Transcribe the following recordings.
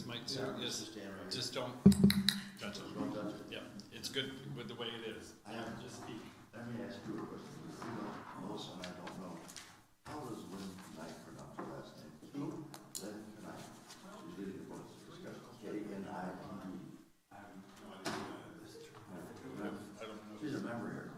mic too. Yes. Just don't touch it. Yeah, it's good with the way it is. Just speak. Let me ask you a question. You know, Melissa and I don't know. How does Lynn Knight pronounce her last name? Who? Lynn Knight. She's leading the board of discussion. K-N-I-T-E. I have no idea who that is. I don't know. She's a member here.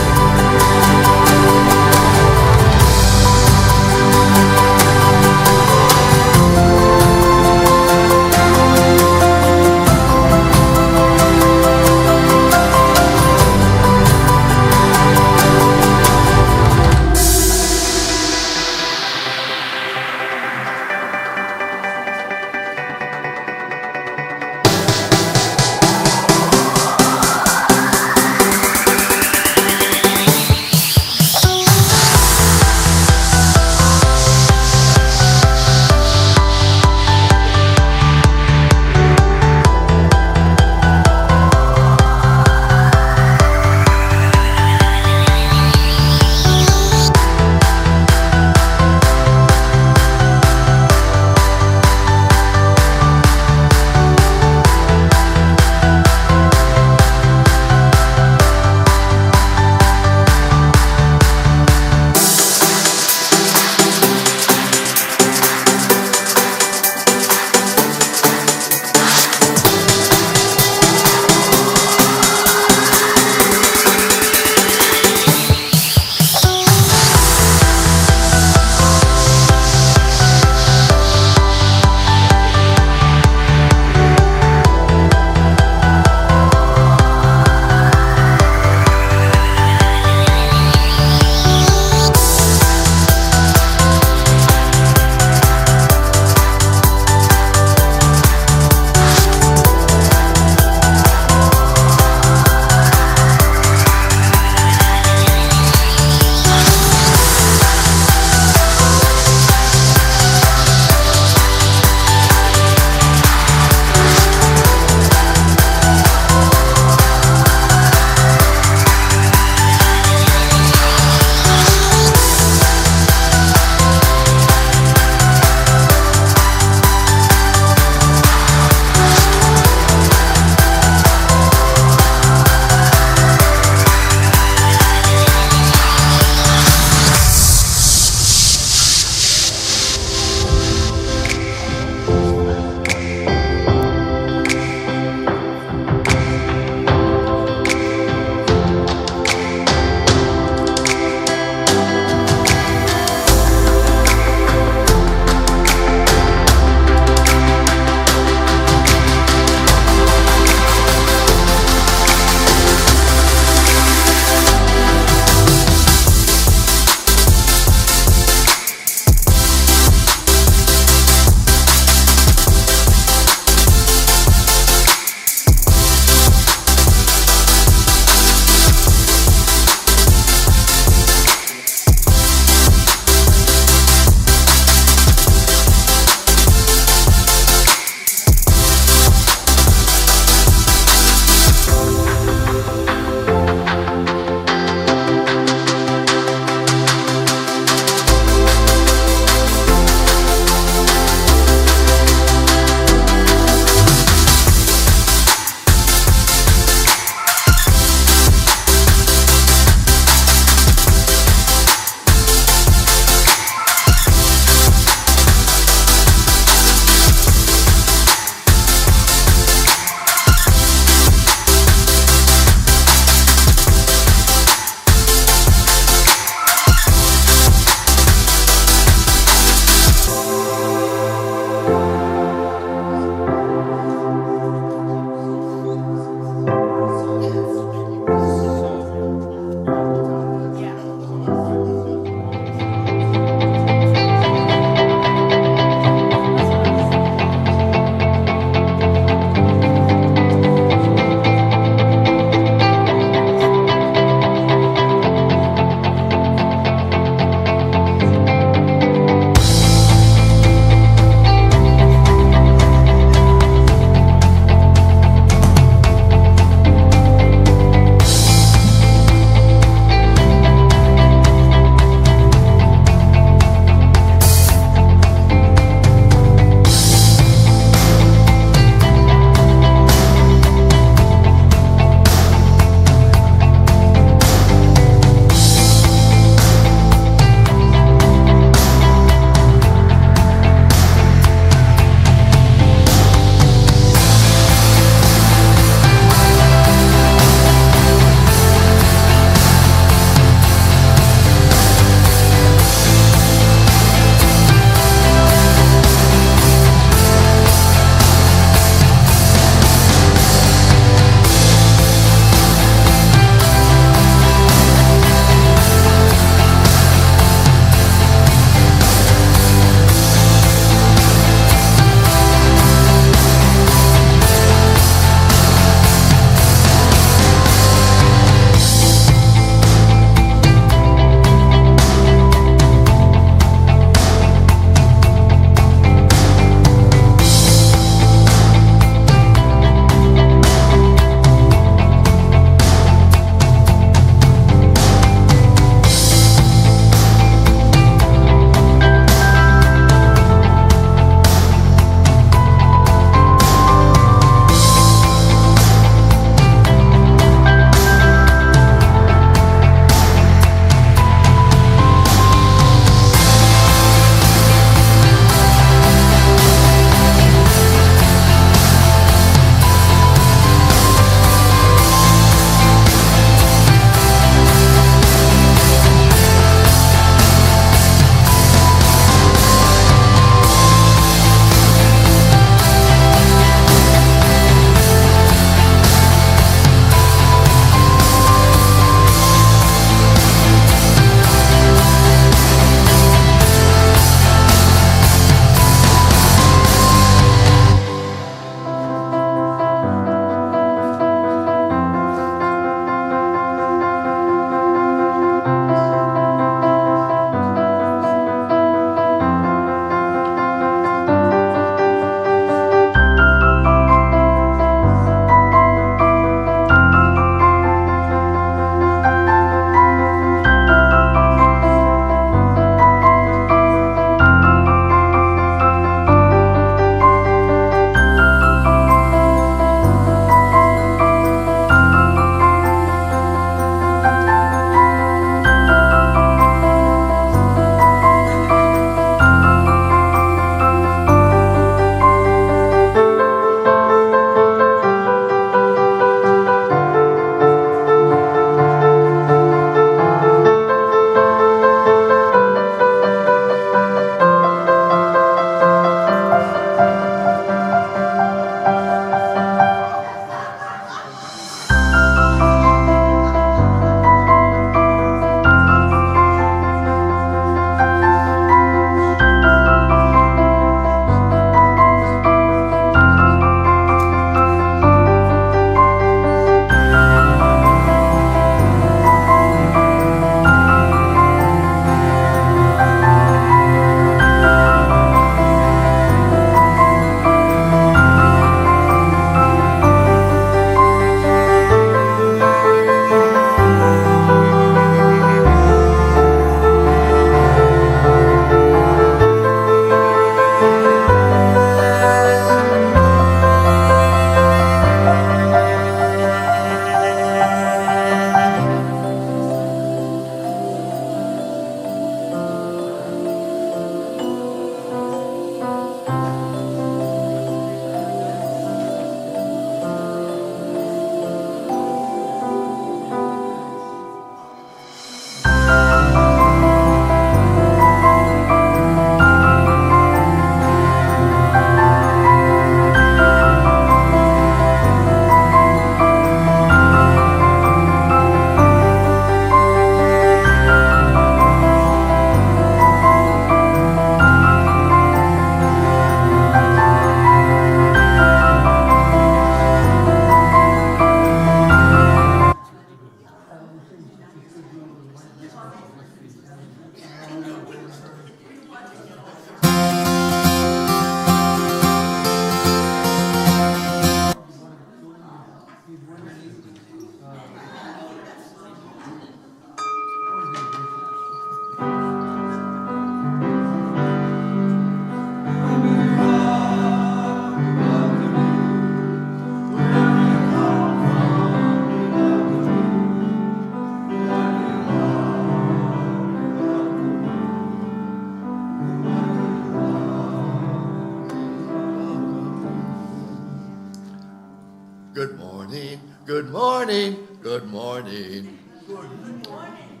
Good morning, good morning, good morning. Good morning.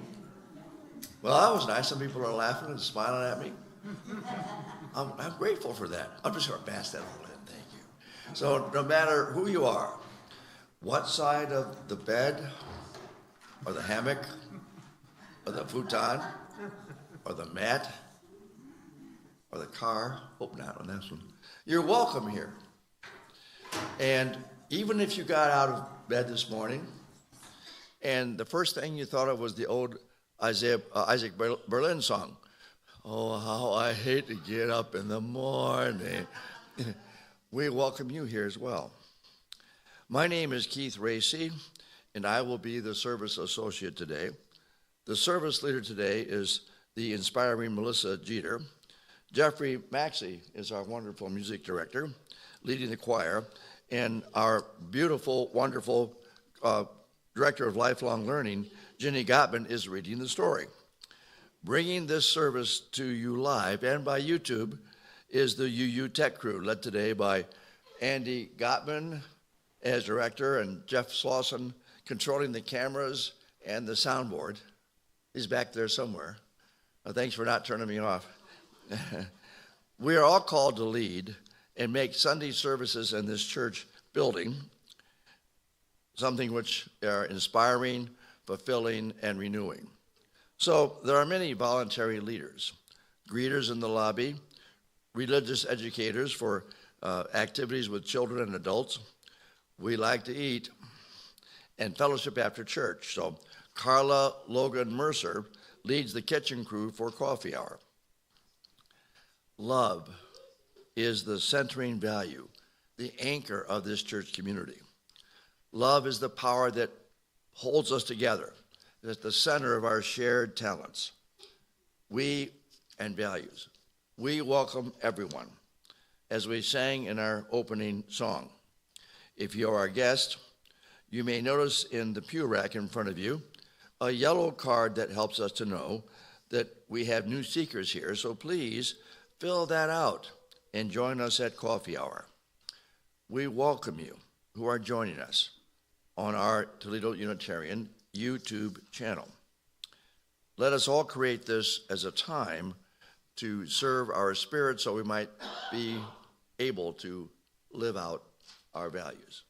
Well, that was nice. Some people are laughing and smiling at me. I'm grateful for that. I'm just going to pass that all in. Thank you. So no matter who you are, what side of the bed or the hammock or the futon or the mat or the car, hope not on this one, you're welcome here. And even if you got out of bed this morning and the first thing you thought of was the old Isaac Berlin song, "Oh, how I hate to get up in the morning," we welcome you here as well. My name is Keith Racy, and I will be the service associate today. The service leader today is the inspiring Melissa Jeter. Jeffrey Maxey is our wonderful music director, leading the choir, and our beautiful, wonderful director of lifelong learning, Jenny Gottman, is reading the story. Bringing this service to you live and by YouTube is the UU Tech crew, led today by Andy Gottman as director and Jeff Slauson controlling the cameras and the soundboard. He's back there somewhere. Thanks for not turning me off. We are all called to lead and make Sunday services in this church building something which are inspiring, fulfilling, and renewing. So there are many voluntary leaders, greeters in the lobby, religious educators for activities with children and adults. We like to eat, and fellowship after church. So Carla Logan Mercer leads the kitchen crew for coffee hour. Love is the centering value, the anchor of this church community. Love is the power that holds us together. It's at the center of our shared talents and values. We welcome everyone, as we sang in our opening song. If you are our guest, you may notice in the pew rack in front of you a yellow card that helps us to know that we have new seekers here, so please fill that out and join us at coffee hour. We welcome you who are joining us on our Toledo Unitarian YouTube channel. Let us all create this as a time to serve our spirit so we might be able to live out our values.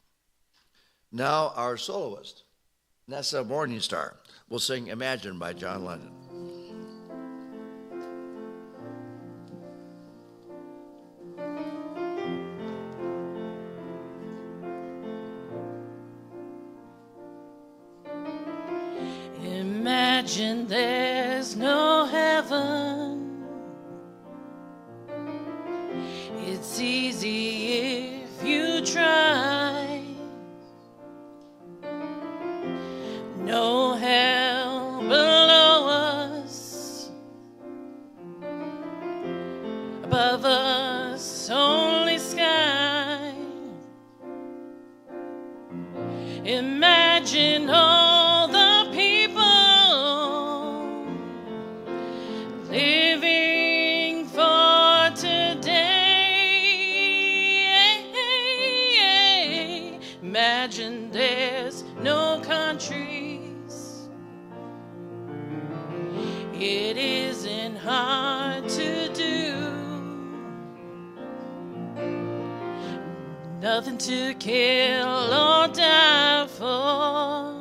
Now our soloist, Nessa Morningstar, will sing Imagine by John Lennon. Imagine there's no heaven. It's easy if you try. No hell below us, above us only sky. Imagine all the people living for today. Imagine there's no countries. It isn't hard to do. Nothing to kill or die for,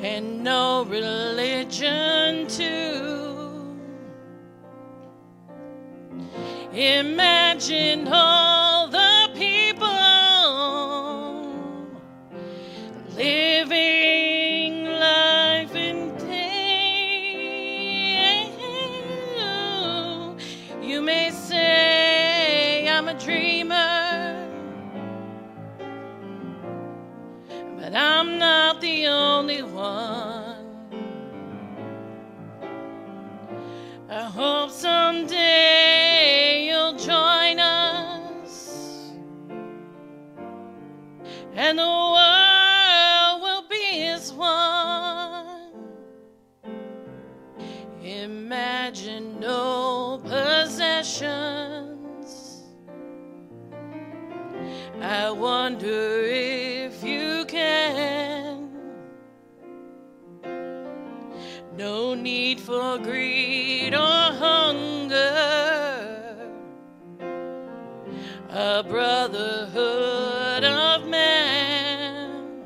and no religion too. Imagine all the people living life in pain. You may say I'm a dreamer, but I'm not the only one. I hope someday you'll join us, and the world will be as one. Imagine no possessions, I wonder if you can. No need for greed or hunger, a brotherhood of man.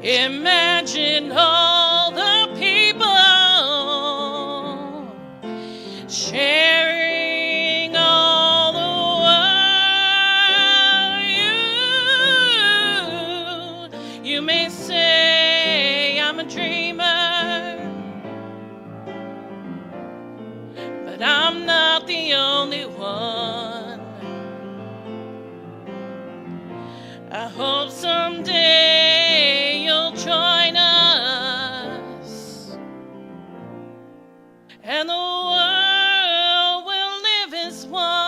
Imagine all the people sharing all the world. You may say I'm a dreamer, but I'm not the only one. I hope someday you'll join us, and the world will live as one.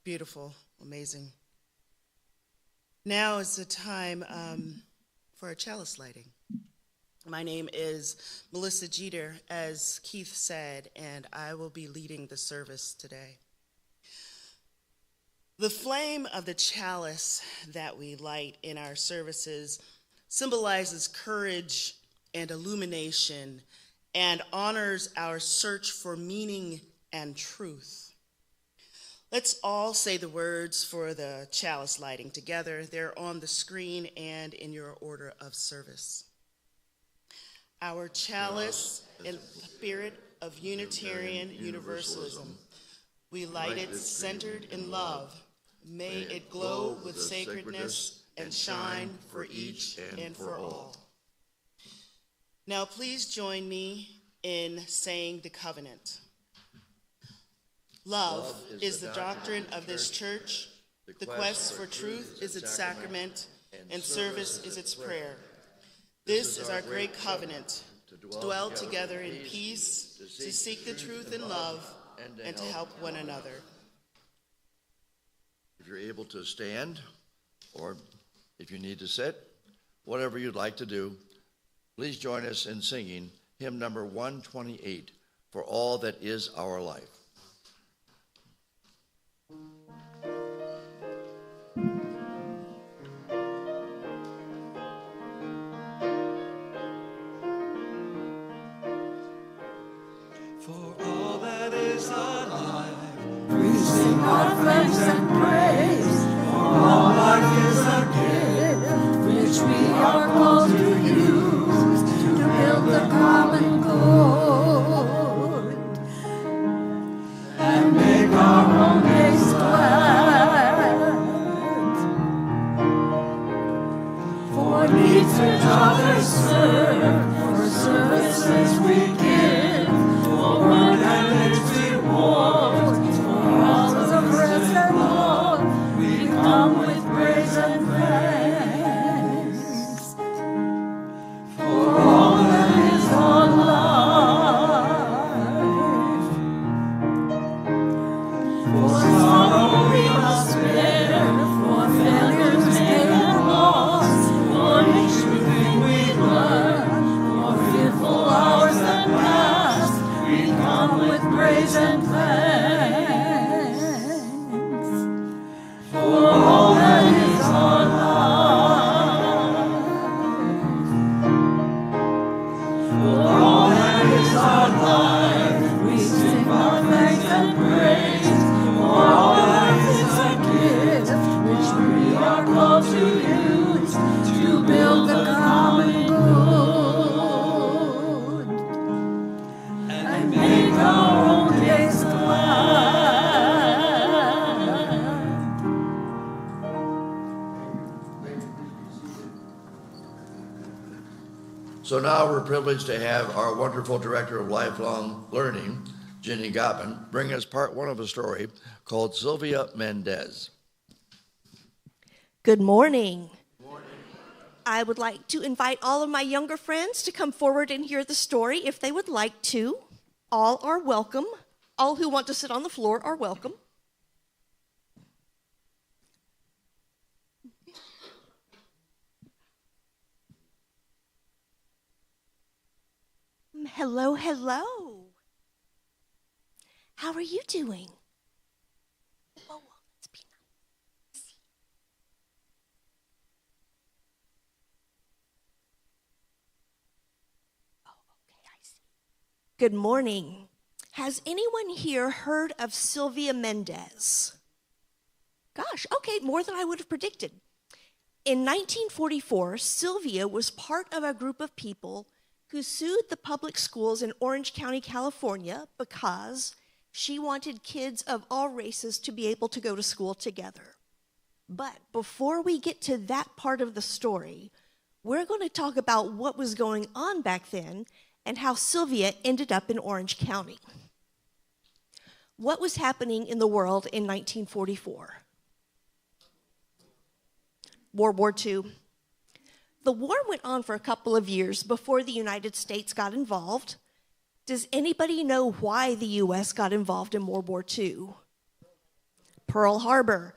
Beautiful, amazing. Now is the time for our chalice lighting. My name is Melissa Jeter, as Keith said, and I will be leading the service today. The flame of the chalice that we light in our services symbolizes courage and illumination and honors our search for meaning and truth. Let's all say the words for the chalice lighting together. They're on the screen and in your order of service. Our chalice in the spirit of Unitarian Universalism. We light it centered in love. May it glow with sacredness and shine for each and for all. Now please join me in saying the covenant. Love is the doctrine of this church. The quest for truth is its sacrament, and service is its prayer. This is our great covenant, to dwell together in peace, to seek the truth in love, and to help one another. If you're able to stand, or if you need to sit, whatever you'd like to do, please join us in singing hymn number 128, For All That Is Our Life. Our thanks and praise, for all life is a gift, which we are called to use, to build the common good, and make our own days glad. For needs which others serve, for services we give, for work and its reward. Come with praise and thanks for all that is our life. For sorrow we must bear, for failures made and lost, for each new thing we learn, for fearful hours that pass, we come with praise and thanks. For all that is our life, for all that is our life, we sing our thanks and praise. For all that is a gift, which we are called to use, to build the common good, and make our own days glad. So now we're privileged to have our wonderful Director of Lifelong Learning, Ginny Gottman, bring us part one of a story called Sylvia Mendez. Good morning. I would like to invite all of my younger friends to come forward and hear the story if they would like to. All are welcome. All who want to sit on the floor are welcome. Hello, hello. How are you doing? Oh, let's be nice. Oh, okay, I see. Good morning. Has anyone here heard of Sylvia Mendez? Gosh, okay, more than I would have predicted. In 1944, Sylvia was part of a group of people who sued the public schools in Orange County, California, because she wanted kids of all races to be able to go to school together. But before we get to that part of the story, we're going to talk about what was going on back then and how Sylvia ended up in Orange County. What was happening in the world in 1944? World War II. The war went on for a couple of years before the United States got involved. Does anybody know why the U.S. got involved in World War II? Pearl Harbor.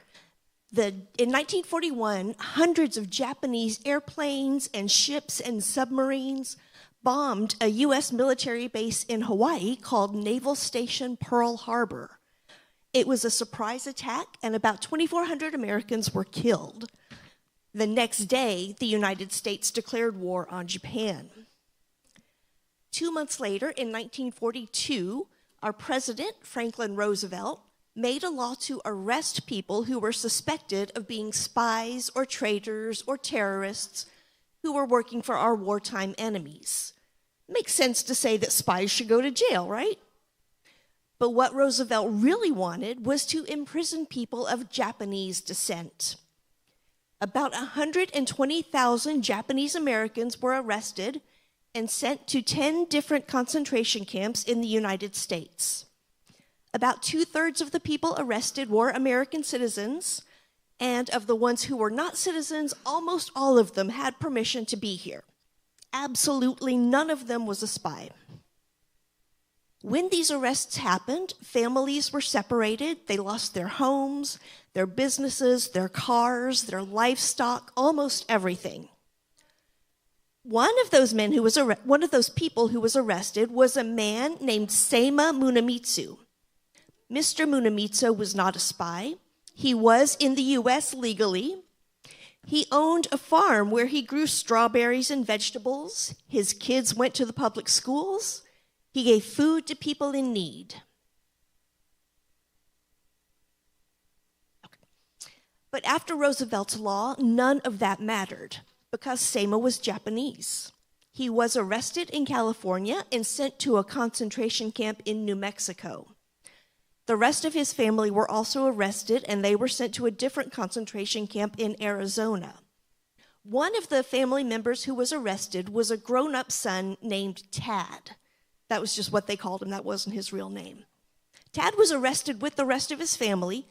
In 1941, hundreds of Japanese airplanes and ships and submarines bombed a U.S. military base in Hawaii called Naval Station Pearl Harbor. It was a surprise attack, and about 2,400 Americans were killed. The next day, the United States declared war on Japan. 2 months later, in 1942, our president, Franklin Roosevelt, made a law to arrest people who were suspected of being spies or traitors or terrorists who were working for our wartime enemies. Makes sense to say that spies should go to jail, right? But what Roosevelt really wanted was to imprison people of Japanese descent. About 120,000 Japanese Americans were arrested and sent to 10 different concentration camps in the United States. About 2/3 of the people arrested were American citizens, and of the ones who were not citizens, almost all of them had permission to be here. Absolutely none of them was a spy. When these arrests happened, families were separated. They lost their homes, their businesses, their cars, their livestock, almost everything. One of those people who was arrested was a man named Seima Munamitsu. Mr. Munamitsu was not a spy. He was in the U.S. legally. He owned a farm where he grew strawberries and vegetables. His kids went to the public schools. He gave food to people in need. Okay. But after Roosevelt's law, none of that mattered because Seima was Japanese. He was arrested in California and sent to a concentration camp in New Mexico. The rest of his family were also arrested, and they were sent to a different concentration camp in Arizona. One of the family members who was arrested was a grown-up son named Tad. That was just what they called him. That wasn't his real name. Tad was arrested with the rest of his family,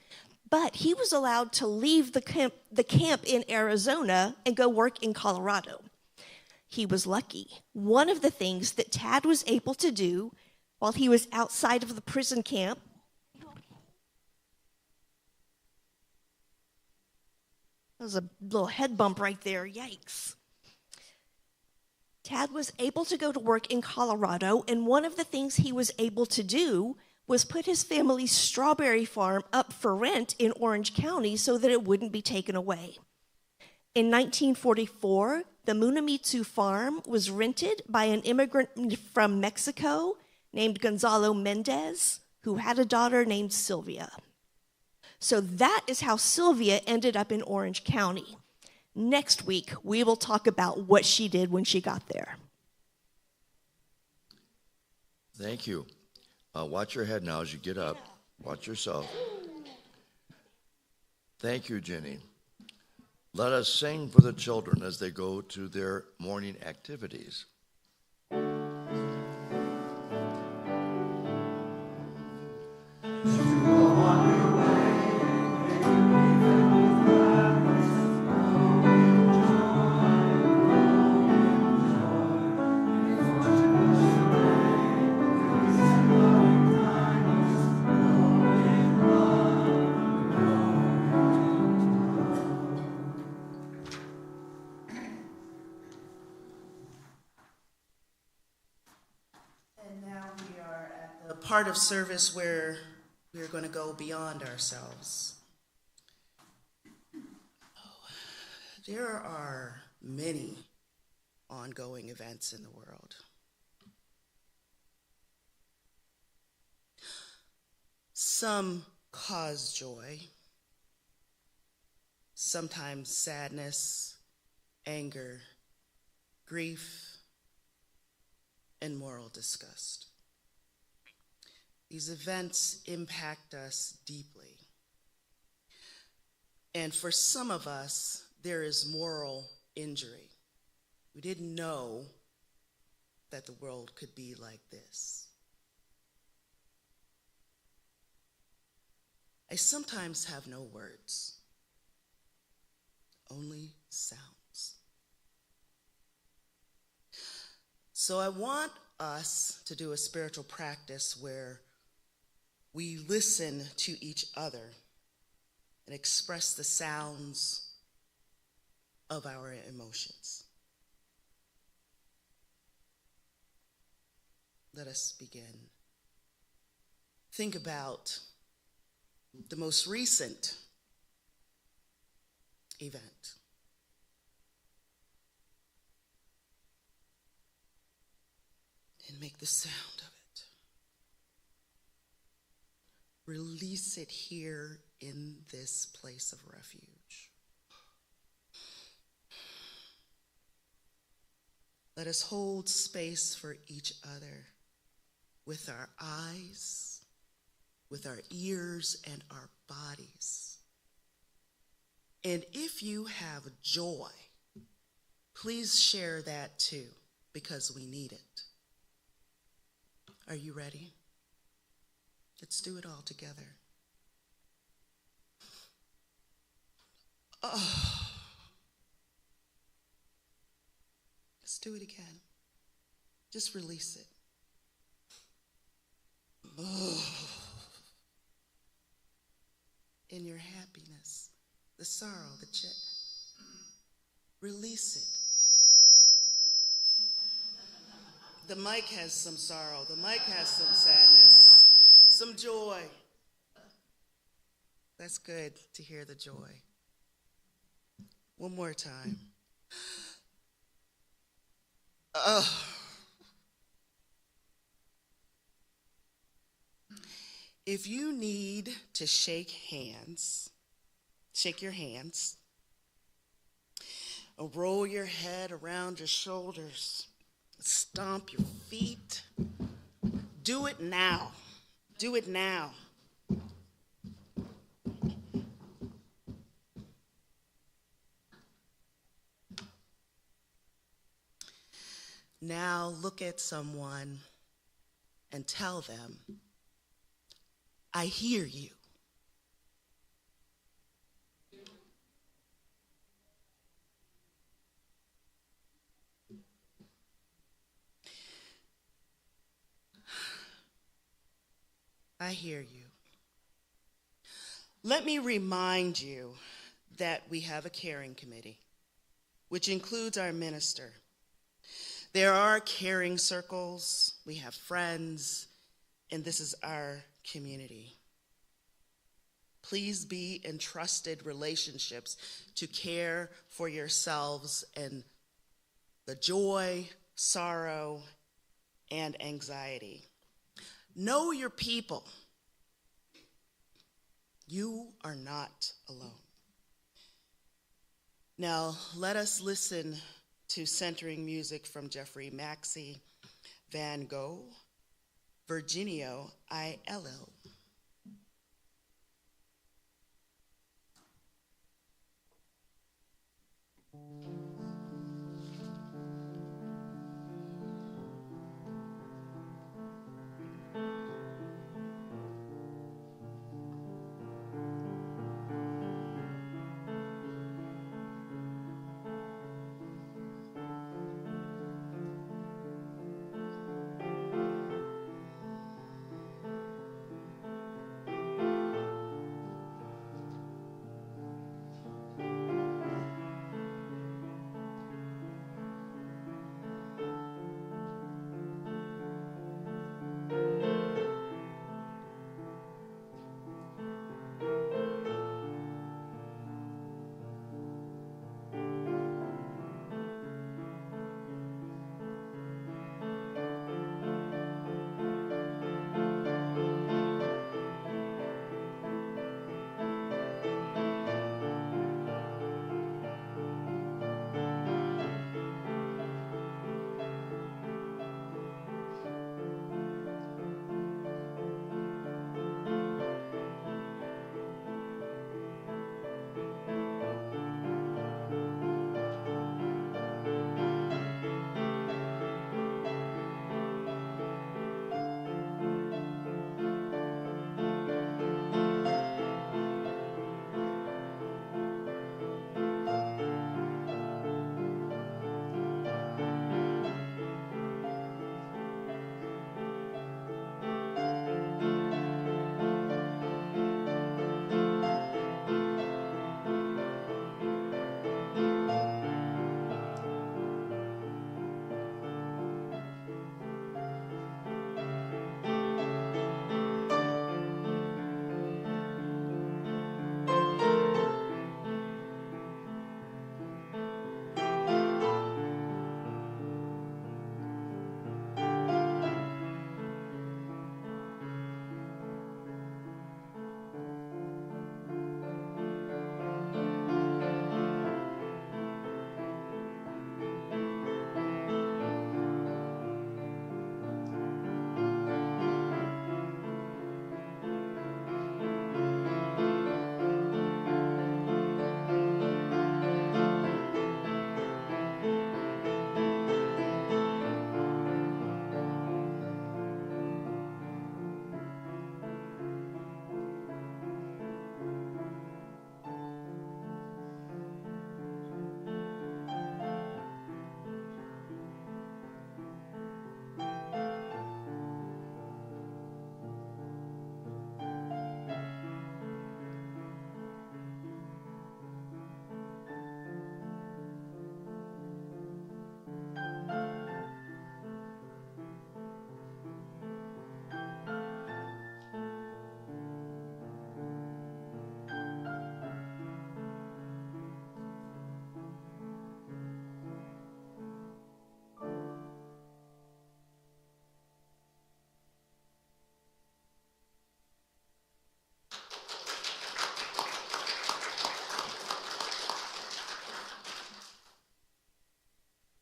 but he was allowed to leave the camp in Arizona and go work in Colorado. He was lucky. One of the things that Tad was able to do while he was outside of the prison camp That was a little head bump right there. Yikes. Tad was able to go to work in Colorado, and one of the things he was able to do was put his family's strawberry farm up for rent in Orange County so that it wouldn't be taken away. In 1944, the Munamitsu farm was rented by an immigrant from Mexico named Gonzalo Mendez, who had a daughter named Sylvia. So that is how Sylvia ended up in Orange County. Next week, we will talk about what she did when she got there. Thank you. Watch your head now as you get up. Watch yourself. Thank you, Jenny. Let us sing for the children as they go to their morning activities. Joy. part of service where we're going to go beyond ourselves. There are many ongoing events in the world. Some cause joy, sometimes sadness, anger, grief, and moral disgust. These events impact us deeply. And for some of us, there is moral injury. We didn't know that the world could be like this. I sometimes have no words, only sounds. So I want us to do a spiritual practice where we listen to each other and express the sounds of our emotions. Let us begin. Think about the most recent event. And make the sound of it. Release it here in this place of refuge. Let us hold space for each other with our eyes, with our ears, and our bodies. And if you have joy, please share that too, because we need it. Are you ready? Let's do it all together. Oh. Let's do it again. Just release it. Oh. In your happiness, the sorrow, the joy. Release it. The mic has some sorrow. The mic has some sadness, some joy. That's good to hear the joy. One more time. If you need to shake your hands, or roll your head around your shoulders, stomp your feet, do it now. Do it now. Now look at someone and tell them, I hear you. I hear you. Let me remind you that we have a caring committee, which includes our minister. There are caring circles, we have friends, and this is our community. Please be in trusted relationships to care for yourselves and the joy, sorrow, and anxiety. Know your people. You are not alone. Now, let us listen to centering music from Jeffrey Maxey, Van Gogh, Virginio ILL.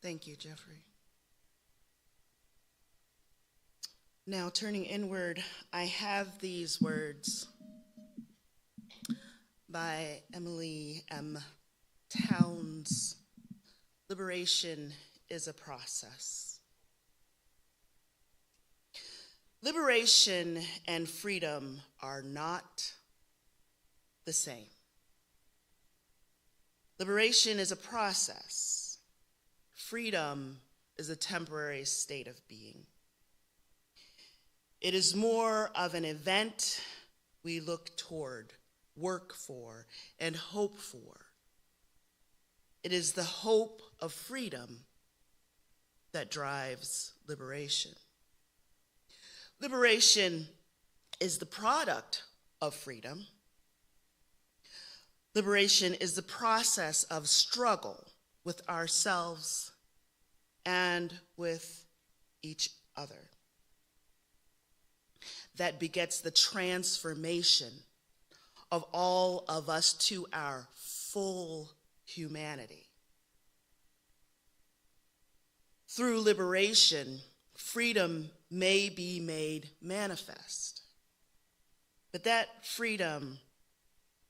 Thank you, Jeffrey. Now, turning inward, I have these words by Emily M. Towns. Liberation is a process. Liberation and freedom are not the same. Liberation is a process. Freedom is a temporary state of being. It is more of an event we look toward, work for, and hope for. It is the hope of freedom that drives liberation. Liberation is the product of freedom. Liberation is the process of struggle with ourselves and with each other that begets the transformation of all of us to our full humanity. Through liberation, freedom may be made manifest, but that freedom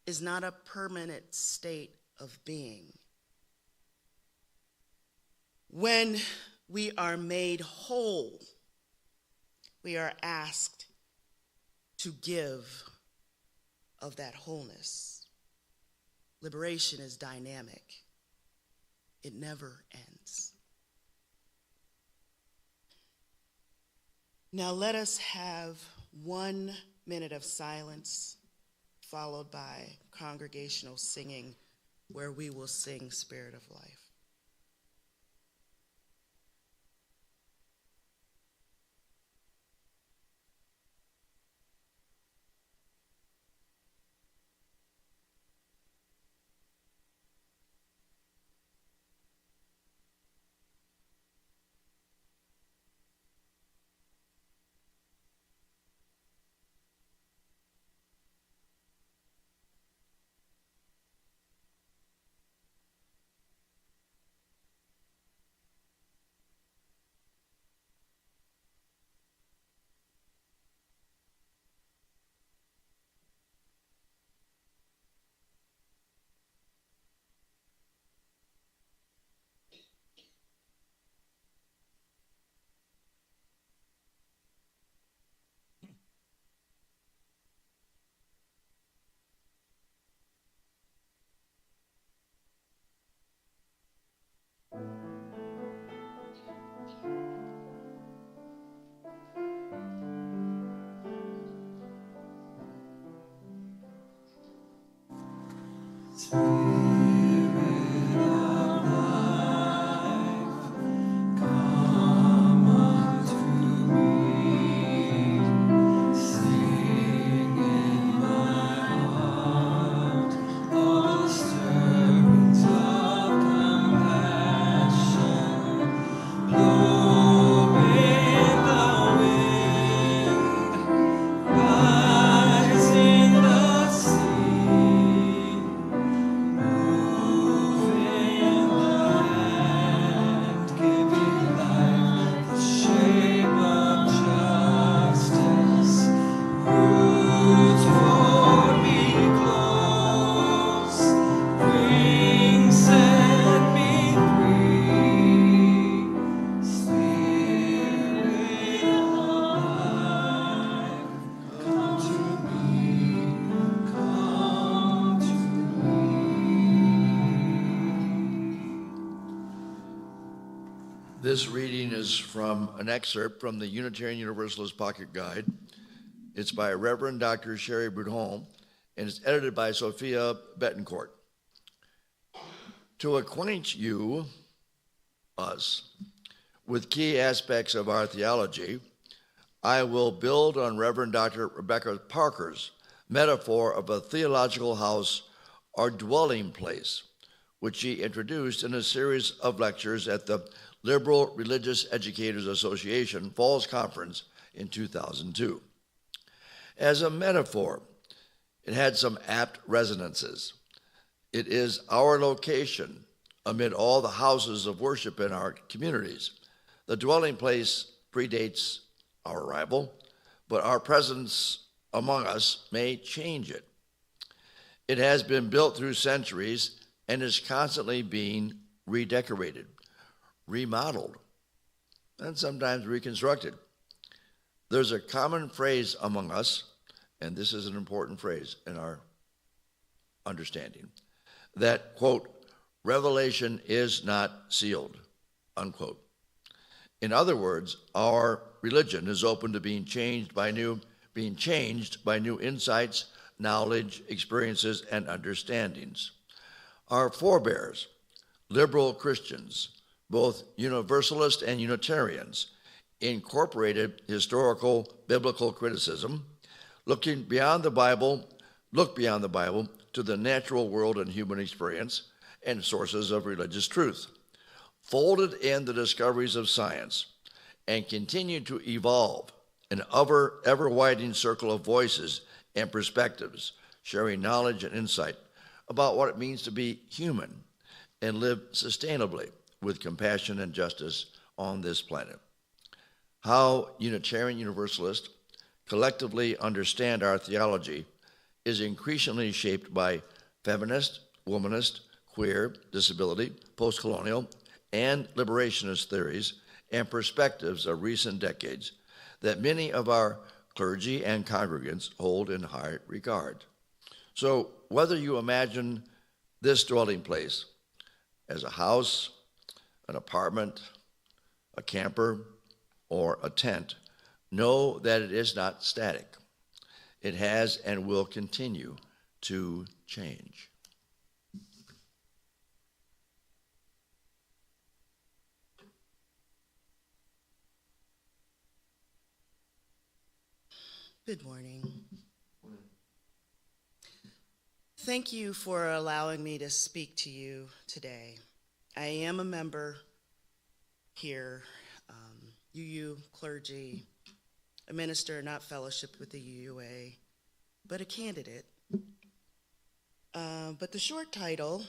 is not a permanent state of being. When we are made whole, we are asked to give of that wholeness. Liberation is dynamic. It never ends. Now let us have 1 minute of silence, followed by congregational singing, where we will sing Spirit of Life. This reading is from an excerpt from the Unitarian Universalist Pocket Guide. It's by Reverend Dr. Sherry Brudholm, and it's edited by Sophia Betancourt. To acquaint you, us, with key aspects of our theology, I will build on Reverend Dr. Rebecca Parker's metaphor of a theological house or dwelling place, which she introduced in a series of lectures at the Liberal Religious Educators Association Falls Conference in 2002. As a metaphor, it had some apt resonances. It is our location amid all the houses of worship in our communities. The dwelling place predates our arrival, but our presence among us may change it. It has been built through centuries and is constantly being redecorated, remodeled, and sometimes reconstructed. There's a common phrase among us, and this is an important phrase in our understanding, that, quote, revelation is not sealed, unquote. In other words, our religion is open to being changed by new insights, knowledge, experiences, and understandings. Our forebears, liberal Christians, both Universalist and Unitarians, incorporated historical biblical criticism, look beyond the Bible to the natural world and human experience and sources of religious truth, folded in the discoveries of science, and continued to evolve an ever-widening circle of voices and perspectives, sharing knowledge and insight about what it means to be human and live sustainably with compassion and justice on this planet. How Unitarian Universalists collectively understand our theology is increasingly shaped by feminist, womanist, queer, disability, post-colonial, and liberationist theories and perspectives of recent decades that many of our clergy and congregants hold in high regard. So whether you imagine this dwelling place as a house, an apartment, a camper, or a tent, know that it is not static. It has and will continue to change. Good morning. Thank you for allowing me to speak to you today. I am a member here, UU clergy, a minister not fellowshipped with the UUA, but a candidate. But the short title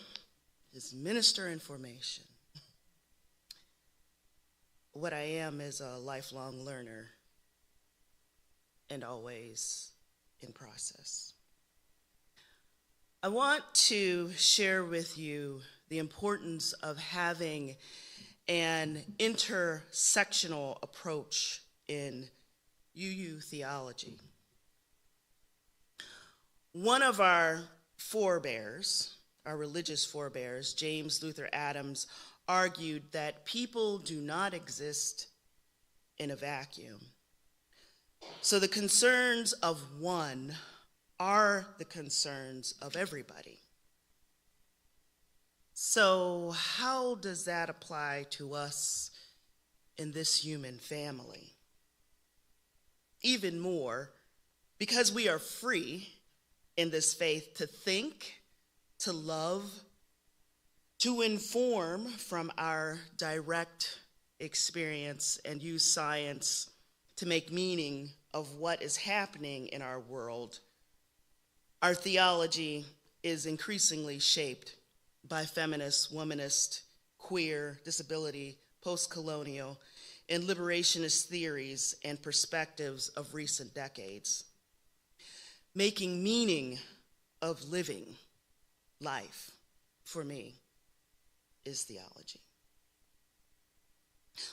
is Minister in Formation. What I am is a lifelong learner and always in process. I want to share with you the importance of having an intersectional approach in UU theology. One of our forebears, our religious forebears, James Luther Adams, argued that people do not exist in a vacuum. So the concerns of one are the concerns of everybody. So how does that apply to us in this human family? Even more, because we are free in this faith to think, to love, to inform from our direct experience and use science to make meaning of what is happening in our world, our theology is increasingly shaped by feminist, womanist, queer, disability, post-colonial, and liberationist theories and perspectives of recent decades. Making meaning of living life, for me, is theology.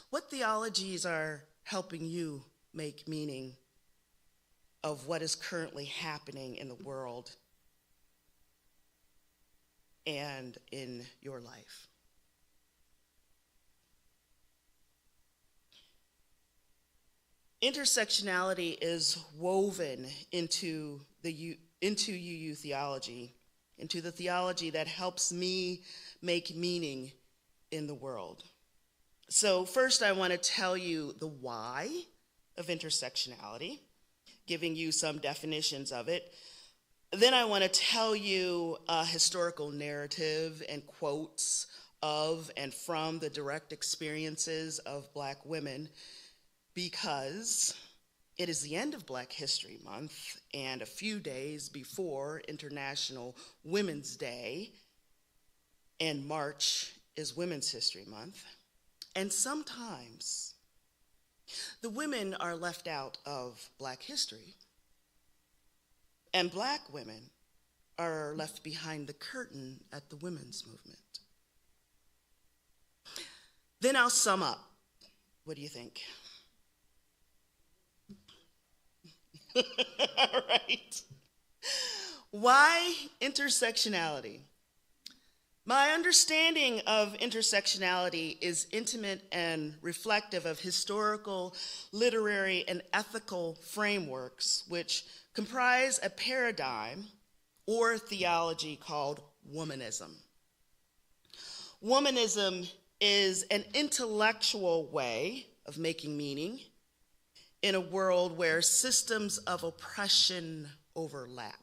What theologies are helping you make meaning of what is currently happening in the world and in your life? Intersectionality is woven into UU theology, into the theology that helps me make meaning in the world. So first I want to tell you the why of intersectionality, giving you some definitions of it. Then I want to tell you a historical narrative and quotes of and from the direct experiences of Black women, because it is the end of Black History Month and a few days before International Women's Day and March is Women's History Month, and sometimes the women are left out of Black history, and Black women are left behind the curtain at the women's movement. Then I'll sum up. What do you think? All right. Why intersectionality? My understanding of intersectionality is intimate and reflective of historical, literary, and ethical frameworks which comprise a paradigm or theology called womanism. Womanism is an intellectual way of making meaning in a world where systems of oppression overlap.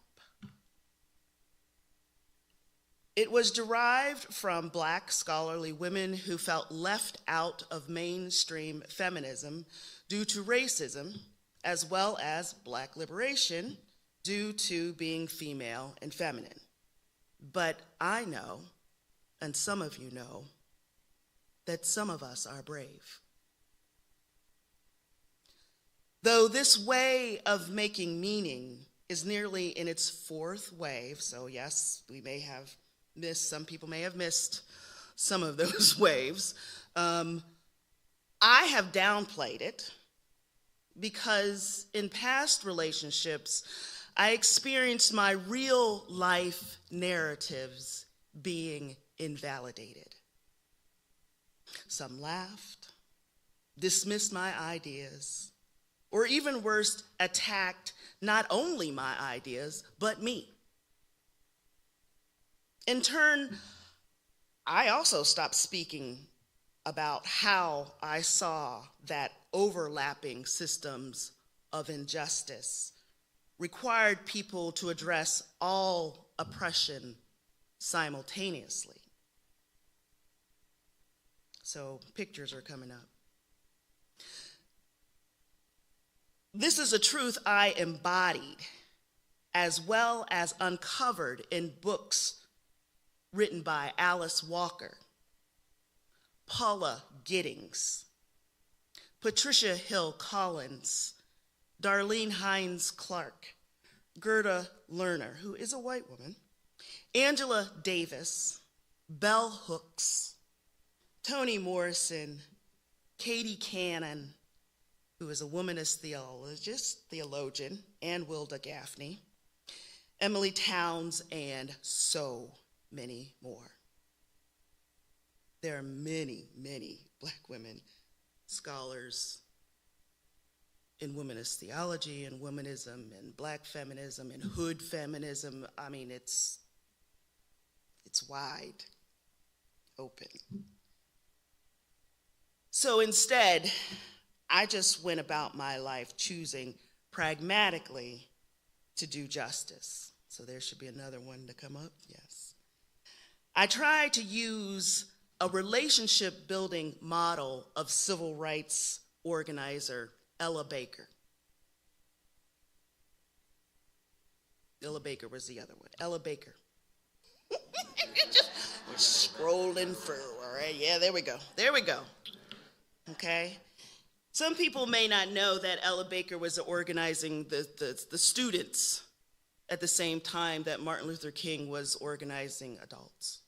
It was derived from Black scholarly women who felt left out of mainstream feminism due to racism, as well as Black liberation due to being female and feminine. But I know, and some of you know, that some of us are brave. Though this way of making meaning is nearly in its fourth wave, so yes, some people may have missed some of those waves. I have downplayed it because in past relationships, I experienced my real life narratives being invalidated. Some laughed, dismissed my ideas, or even worse, attacked not only my ideas, but me. In turn, I also stopped speaking about how I saw that overlapping systems of injustice required people to address all oppression simultaneously. So pictures are coming up. This is a truth I embodied as well as uncovered in books written by Alice Walker, Paula Giddings, Patricia Hill Collins, Darlene Hines Clark, Gerda Lerner, who is a white woman, Angela Davis, Bell Hooks, Toni Morrison, Katie Cannon, who is a womanist theologian, and Wilda Gaffney, Emily Towns, and so many more. There are many, many Black women scholars in womanist theology and womanism and Black feminism and hood feminism. I mean, it's wide open. So instead, I just went about my life choosing pragmatically to do justice. So there should be another one to come up, yes. I tried to use a relationship building model of civil rights organizer Ella Baker. Ella Baker was the other one, Ella Baker. Just scrolling through, all right? Yeah, there we go. Okay? Some people may not know that Ella Baker was organizing the students at the same time that Martin Luther King was organizing adults.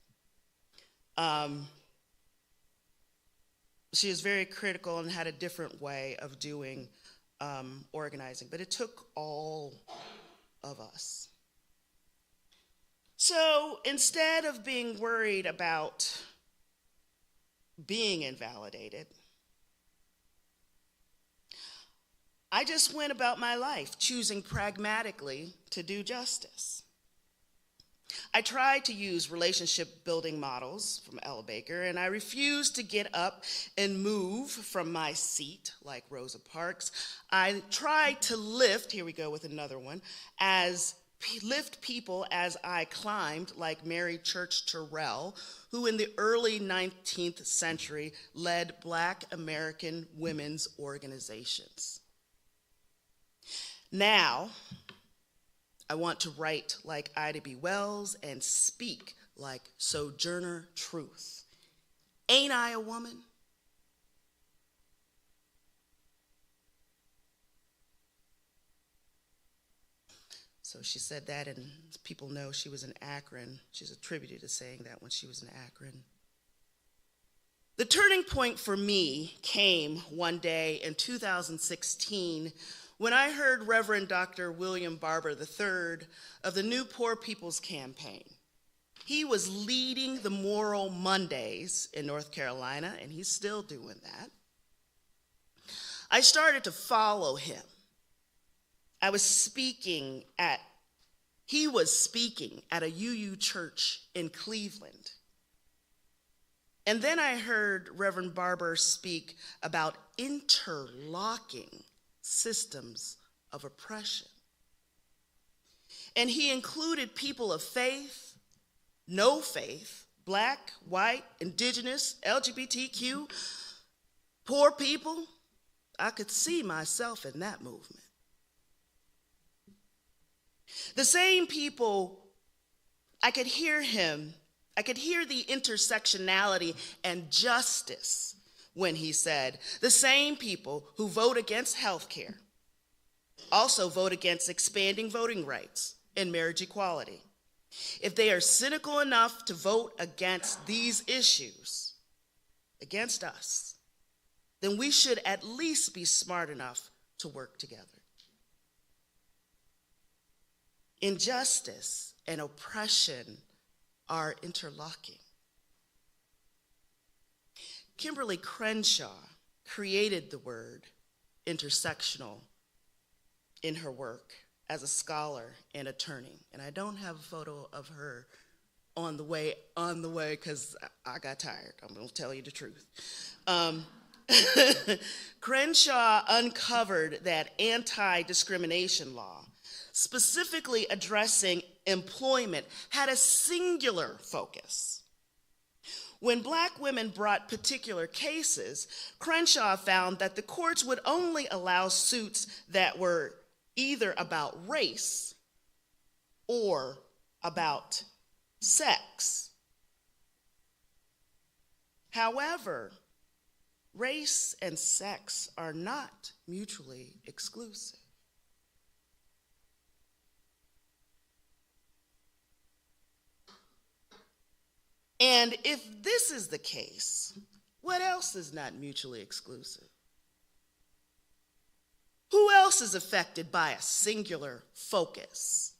She was very critical and had a different way of doing organizing, but it took all of us. So instead of being worried about being invalidated, I just went about my life choosing pragmatically to do justice. I tried to use relationship building models from Ella Baker, and I refused to get up and move from my seat like Rosa Parks. I tried to lift, here we go with another one, lift people as I climbed like Mary Church Terrell, who in the early 19th century led Black American women's organizations. Now, I want to write like Ida B. Wells and speak like Sojourner Truth Ain't I a woman? So she said that, and people know she was in Akron. She's attributed to saying that when she was in Akron. The turning point for me came one day in 2016 when I heard Reverend Dr. William Barber III of the New Poor People's Campaign. He was leading the Moral Mondays in North Carolina, and he's still doing that. I started to follow him. He was speaking at a UU church in Cleveland. And then I heard Reverend Barber speak about interlocking systems of oppression. And he included people of faith, no faith, black, white, indigenous, LGBTQ, poor people. I could see myself in that movement. The same people, I could hear the intersectionality and justice when he said, the same people who vote against health care also vote against expanding voting rights and marriage equality. If they are cynical enough to vote against these issues, against us, then we should at least be smart enough to work together. Injustice and oppression are interlocking. Kimberly Crenshaw created the word intersectional in her work as a scholar and attorney. And I don't have a photo of her on the way because I got tired. I'm going to tell you the truth. Crenshaw uncovered that anti-discrimination law, specifically addressing employment, had a singular focus. When black women brought particular cases, Crenshaw found that the courts would only allow suits that were either about race or about sex. However, race and sex are not mutually exclusive. And if this is the case, what else is not mutually exclusive? Who else is affected by a singular focus?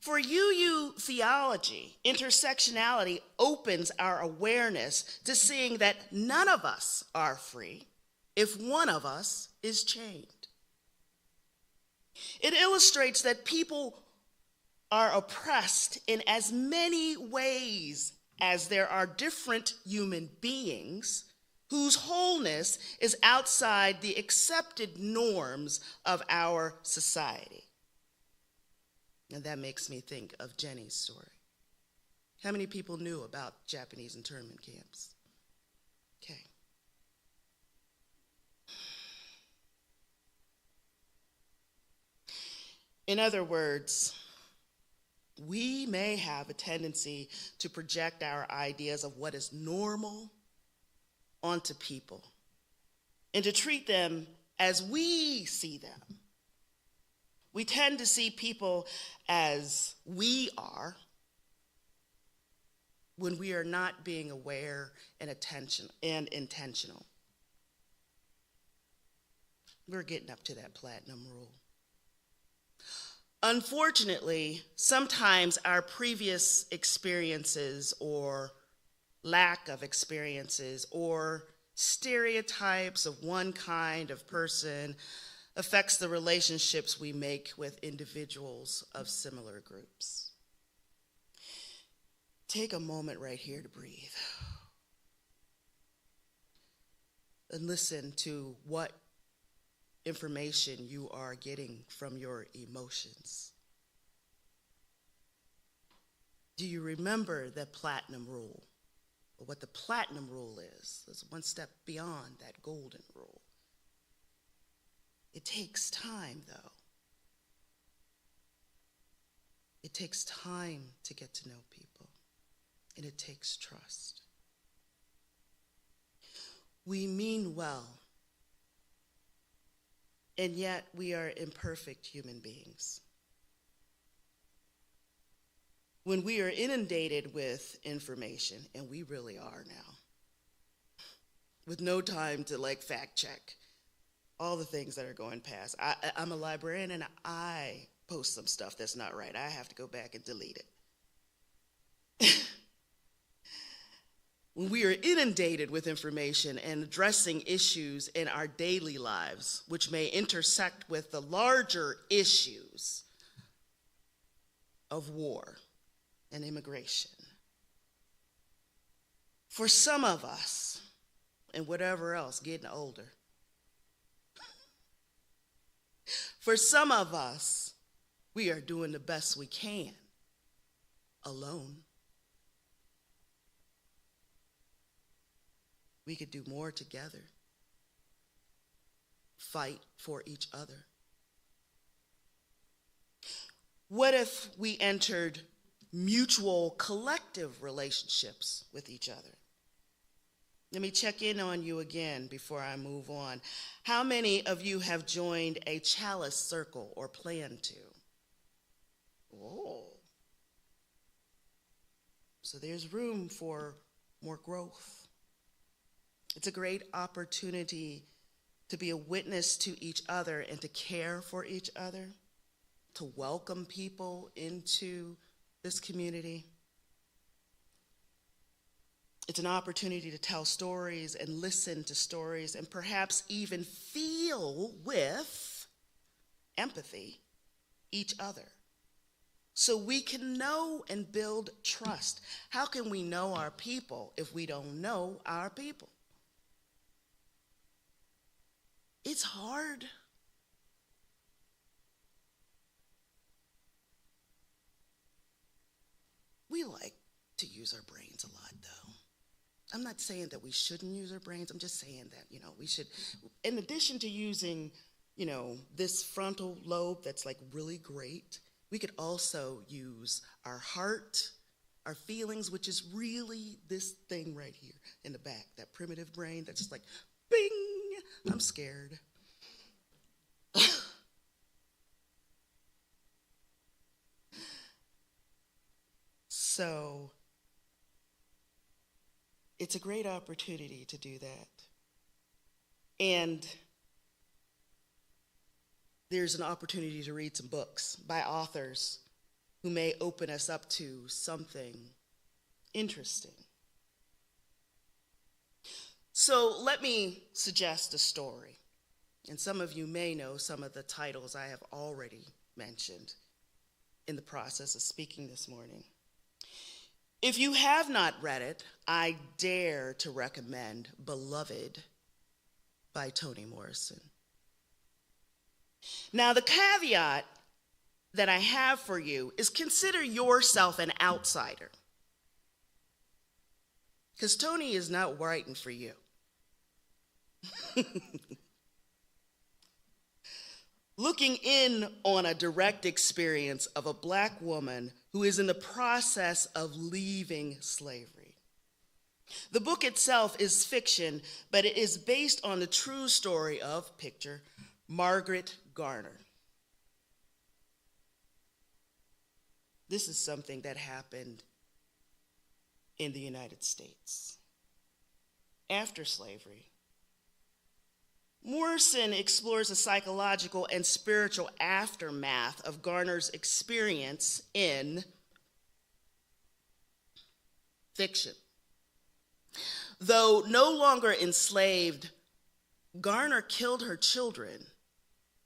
For UU theology, intersectionality opens our awareness to seeing that none of us are free if one of us is chained. It illustrates that people are oppressed in as many ways as there are different human beings whose wholeness is outside the accepted norms of our society. And that makes me think of Jenny's story. How many people knew about Japanese internment camps? Okay. In other words, we may have a tendency to project our ideas of what is normal onto people and to treat them as we see them. We tend to see people as we are when we are not being aware and intentional. We're getting up to that platinum rule. Unfortunately, sometimes our previous experiences or lack of experiences or stereotypes of one kind of person affects the relationships we make with individuals of similar groups. Take a moment right here to breathe and listen to what information you are getting from your emotions. Do you remember the platinum rule? Or what the platinum rule is? It's one step beyond that golden rule. It takes time, though. It takes time to get to know people, and it takes trust. We mean well, and yet we are imperfect human beings. When we are inundated with information, and we really are now, with no time to fact check all the things that are going past. I'm a librarian and I post some stuff that's not right. I have to go back and delete it. When we are inundated with information and addressing issues in our daily lives, which may intersect with the larger issues of war and immigration. For some of us, and whatever else, getting older, for some of us, we are doing the best we can alone. We could do more together. Fight for each other. What if we entered mutual collective relationships with each other? Let me check in on you again before I move on. How many of you have joined a chalice circle or plan to? Oh. So there's room for more growth. It's a great opportunity to be a witness to each other and to care for each other, to welcome people into this community. It's an opportunity to tell stories and listen to stories and perhaps even feel with empathy each other so we can know and build trust. How can we know our people if we don't know our people? It's hard. We like to use our brains a lot, though. I'm not saying that we shouldn't use our brains. I'm just saying that, we should, in addition to using, this frontal lobe that's really great, we could also use our heart, our feelings, which is really this thing right here in the back, that primitive brain that's just bing, I'm scared. So it's a great opportunity to do that. And there's an opportunity to read some books by authors who may open us up to something interesting. So let me suggest a story. And some of you may know some of the titles I have already mentioned in the process of speaking this morning. If you have not read it, I dare to recommend Beloved by Toni Morrison. Now, the caveat that I have for you is consider yourself an outsider, because Toni is not writing for you. Looking in on a direct experience of a Black woman who is in the process of leaving slavery. The book itself is fiction, but it is based on the true story of, picture, Margaret Garner. This is something that happened in the United States. After slavery, Morrison explores the psychological and spiritual aftermath of Garner's experience in fiction. Though no longer enslaved, Garner killed her children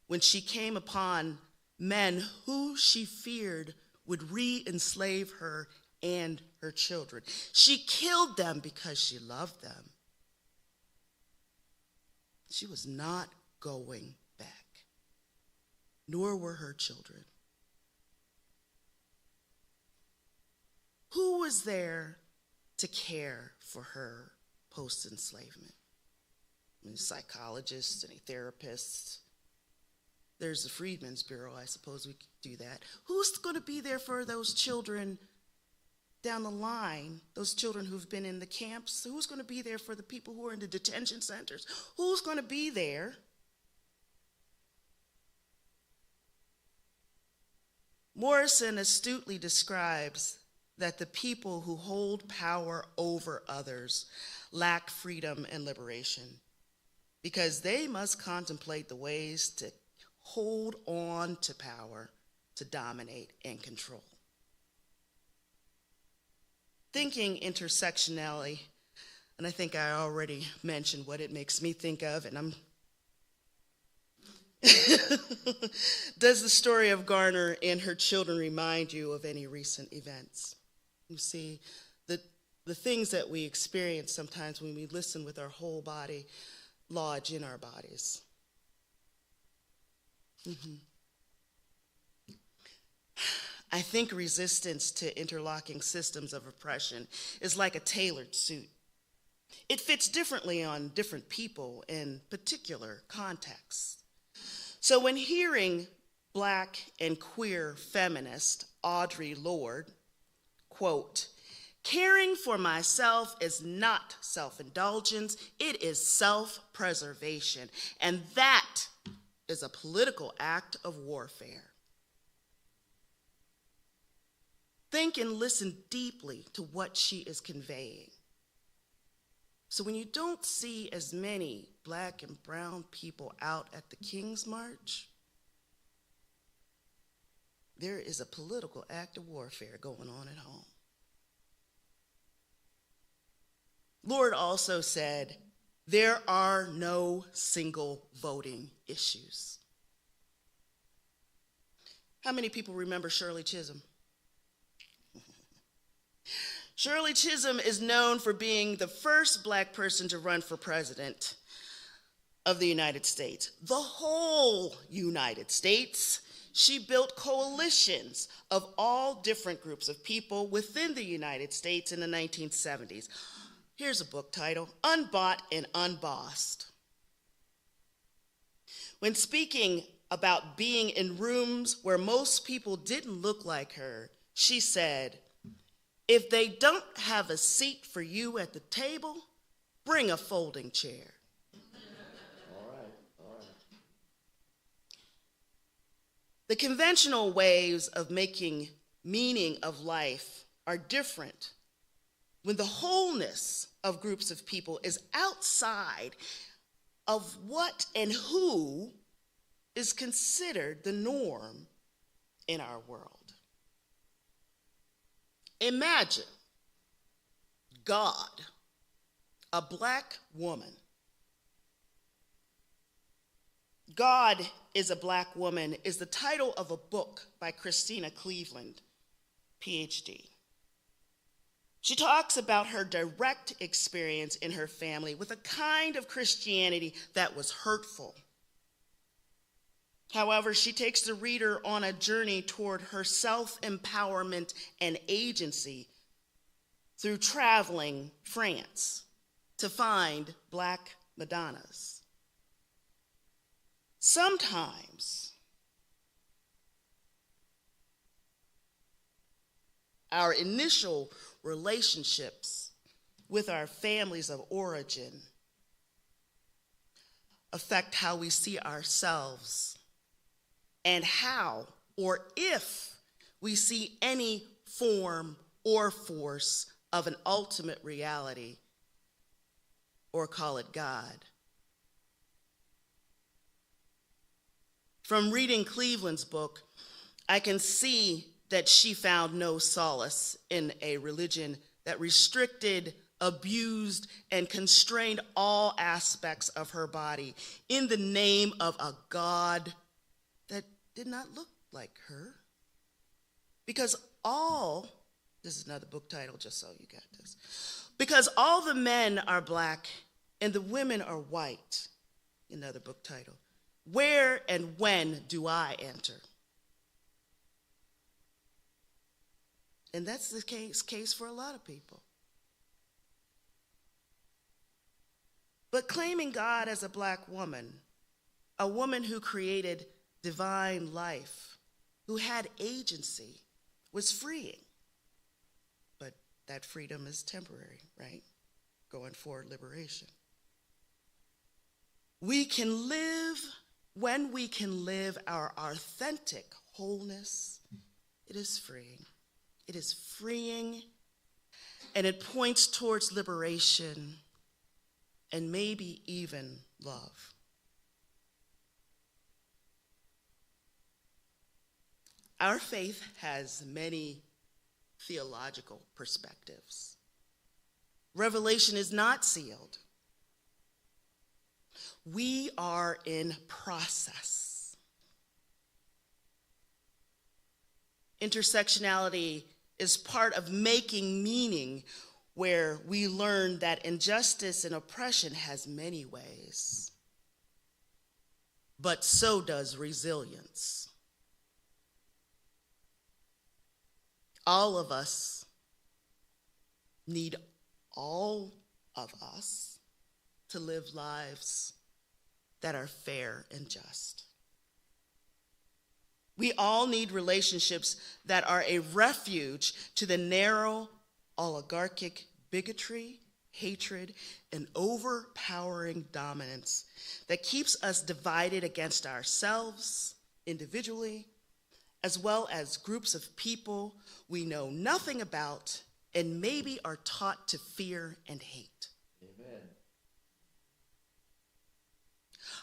when she came upon men who she feared would re-enslave her and her children. She killed them because she loved them. She was not going back, nor were her children. Who was there to care for her post-enslavement? Psychologists, any therapists. There's the Freedmen's Bureau, I suppose we could do that. Who's going to be there for those children down the line, those children who've been in the camps, who's going to be there for the people who are in the detention centers? Who's going to be there? Morrison astutely describes that the people who hold power over others lack freedom and liberation because they must contemplate the ways to hold on to power, to dominate and control. Thinking intersectionality, and I think I already mentioned what it makes me think of, and I'm does the story of Garner and her children remind you of any recent events? You see, the things that we experience sometimes when we listen with our whole body lodge in our bodies. I think resistance to interlocking systems of oppression is like a tailored suit. It fits differently on different people in particular contexts. So when hearing Black and queer feminist Audre Lorde, quote, "Caring for myself is not self-indulgence, it is self-preservation, and that is a political act of warfare." Think and listen deeply to what she is conveying. So when you don't see as many Black and brown people out at the King's March, there is a political act of warfare going on at home. Lord also said, there are no single voting issues. How many people remember Shirley Chisholm? Shirley Chisholm is known for being the first Black person to run for president of the United States. The whole United States. She built coalitions of all different groups of people within the United States in the 1970s. Here's a book title, Unbought and Unbossed. When speaking about being in rooms where most people didn't look like her, she said, "If they don't have a seat for you at the table, bring a folding chair." All right. The conventional ways of making meaning of life are different when the wholeness of groups of people is outside of what and who is considered the norm in our world. Imagine God, a Black woman. God is a Black Woman is the title of a book by Christina Cleveland, PhD. She talks about her direct experience in her family with a kind of Christianity that was hurtful. However, she takes the reader on a journey toward her self-empowerment and agency through traveling France to find Black Madonnas. Sometimes our initial relationships with our families of origin affect how we see ourselves and how, or if, we see any form or force of an ultimate reality, or call it God. From reading Cleveland's book, I can see that she found no solace in a religion that restricted, abused, and constrained all aspects of her body in the name of a God that did not look like her. Because this is another book title, just so you got this. Because all the men are Black and the women are white, another book title. Where and when do I enter? And that's the case for a lot of people. But claiming God as a Black woman, a woman who created divine life, who had agency, was freeing, but that freedom is temporary, right? Going for liberation. We can live, when we can live our authentic wholeness, it is freeing. It is freeing, and it points towards liberation and maybe even love. Our faith has many theological perspectives. Revelation is not sealed. We are in process. Intersectionality is part of making meaning, where we learn that injustice and oppression has many ways, but so does resilience. All of us need all of us to live lives that are fair and just. We all need relationships that are a refuge to the narrow, oligarchic bigotry, hatred, and overpowering dominance that keeps us divided against ourselves individually, as well as groups of people we know nothing about and maybe are taught to fear and hate. Amen.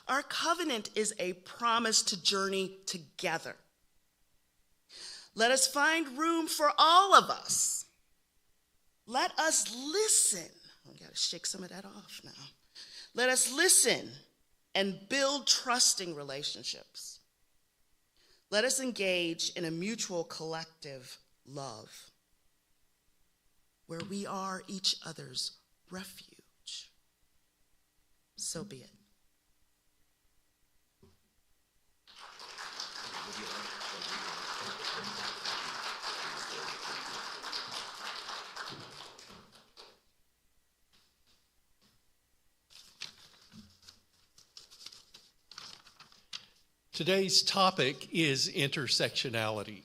Our covenant is a promise to journey together. Let us find room for all of us. Let us listen. I gotta shake some of that off now. Let us listen and build trusting relationships. Let us engage in a mutual collective love where we are each other's refuge. So be it. Today's topic is intersectionality,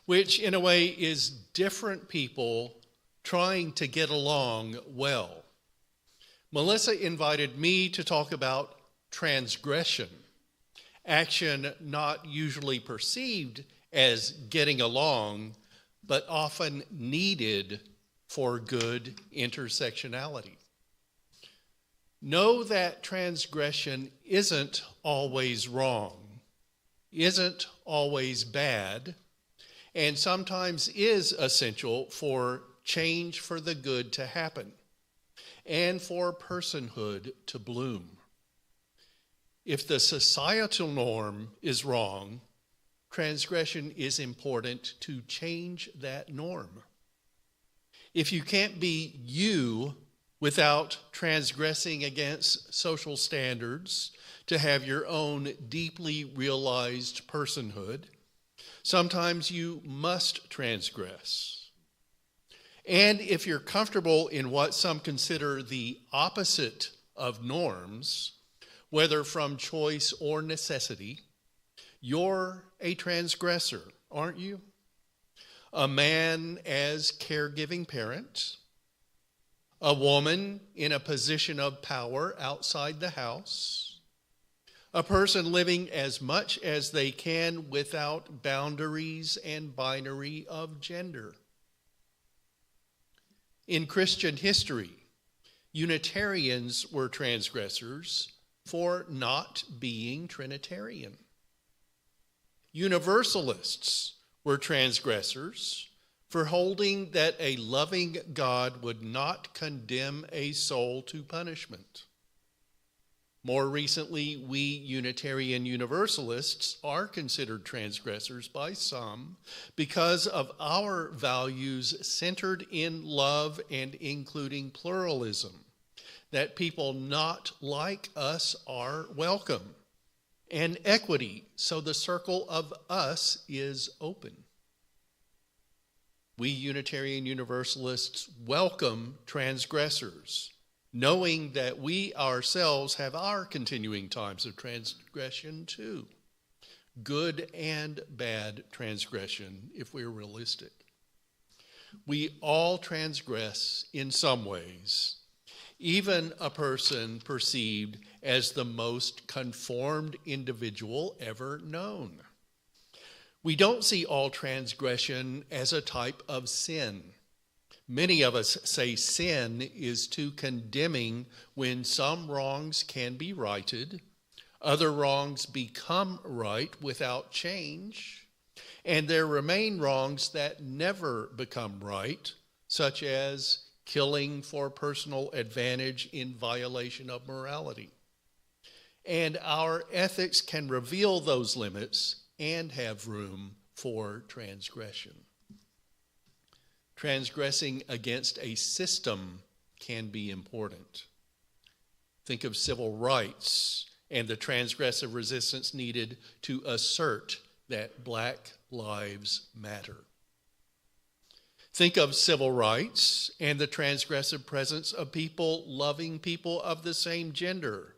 which in a way is different people trying to get along well. Melissa invited me to talk about transgression, action not usually perceived as getting along, but often needed for good intersectionality. Know that transgression isn't always wrong, isn't always bad, and sometimes is essential for change for the good to happen and for personhood to bloom. If the societal norm is wrong, transgression is important to change that norm. If you can't be you without transgressing against social standards to have your own deeply realized personhood, sometimes you must transgress. And if you're comfortable in what some consider the opposite of norms, whether from choice or necessity, you're a transgressor, aren't you? A man as caregiving parent, a woman in a position of power outside the house, a person living as much as they can without boundaries and binary of gender. In Christian history, Unitarians were transgressors for not being Trinitarian. Universalists were transgressors for holding that a loving God would not condemn a soul to punishment. More recently, we Unitarian Universalists are considered transgressors by some because of our values centered in love and including pluralism, that people not like us are welcome, and equity, so the circle of us is open. We Unitarian Universalists welcome transgressors, knowing that we ourselves have our continuing times of transgression too. Good and bad transgression, if we're realistic. We all transgress in some ways, even a person perceived as the most conformed individual ever known. We don't see all transgression as a type of sin. Many of us say sin is too condemning when some wrongs can be righted, other wrongs become right without change, and there remain wrongs that never become right, such as killing for personal advantage in violation of morality. And our ethics can reveal those limits and have room for transgression. Transgressing against a system can be important. Think of civil rights and the transgressive resistance needed to assert that Black lives matter. Think of civil rights and the transgressive presence of people loving people of the same gender,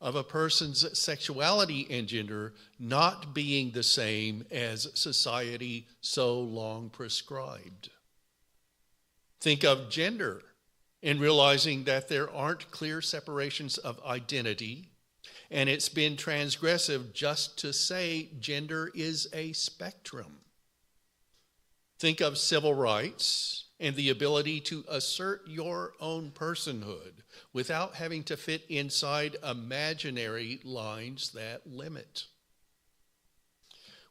of a person's sexuality and gender not being the same as society so long prescribed. Think of gender and realizing that there aren't clear separations of identity, and it's been transgressive just to say gender is a spectrum. Think of civil rights and the ability to assert your own personhood without having to fit inside imaginary lines that limit.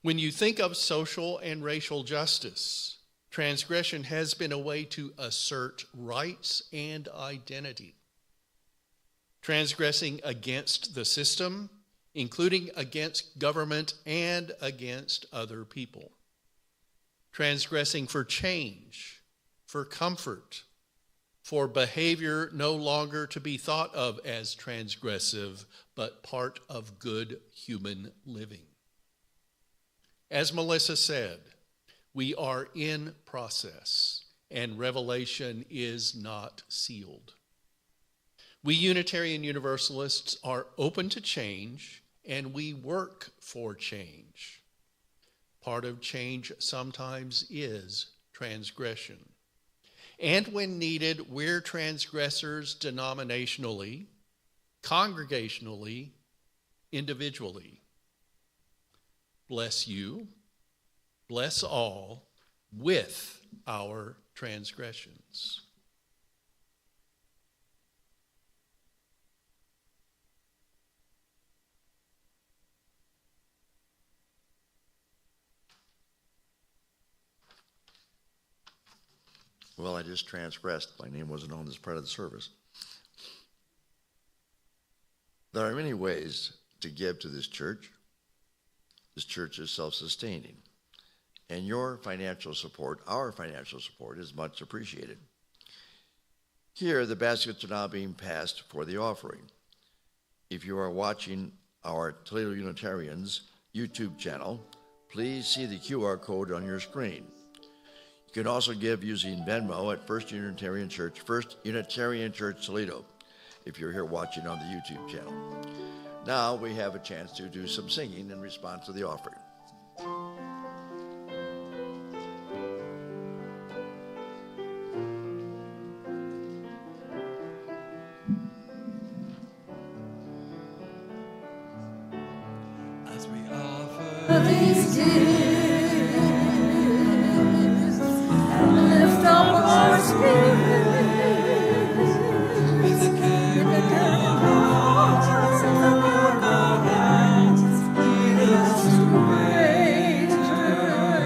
When you think of social and racial justice, transgression has been a way to assert rights and identity. Transgressing against the system, including against government and against other people. Transgressing for change, for comfort, for behavior no longer to be thought of as transgressive, but part of good human living. As Melissa said, we are in process, and revelation is not sealed. We Unitarian Universalists are open to change, and we work for change. Part of change sometimes is transgression. And when needed, we're transgressors denominationally, congregationally, individually. Bless you, bless all, with our transgressions. Well, I just transgressed. My name wasn't on this part of the service. There are many ways to give to this church. This church is self-sustaining. And your financial support, our financial support, is much appreciated. Here, the baskets are now being passed for the offering. If you are watching our Toledo Unitarians YouTube channel, please see the QR code on your screen. You can also give using Venmo at First Unitarian Church Toledo, if you're here watching on the YouTube channel. Now we have a chance to do some singing in response to the offering. As we offer these gifts and lift up our spirits with the care of our hearts and the work of our hands, lead us to greater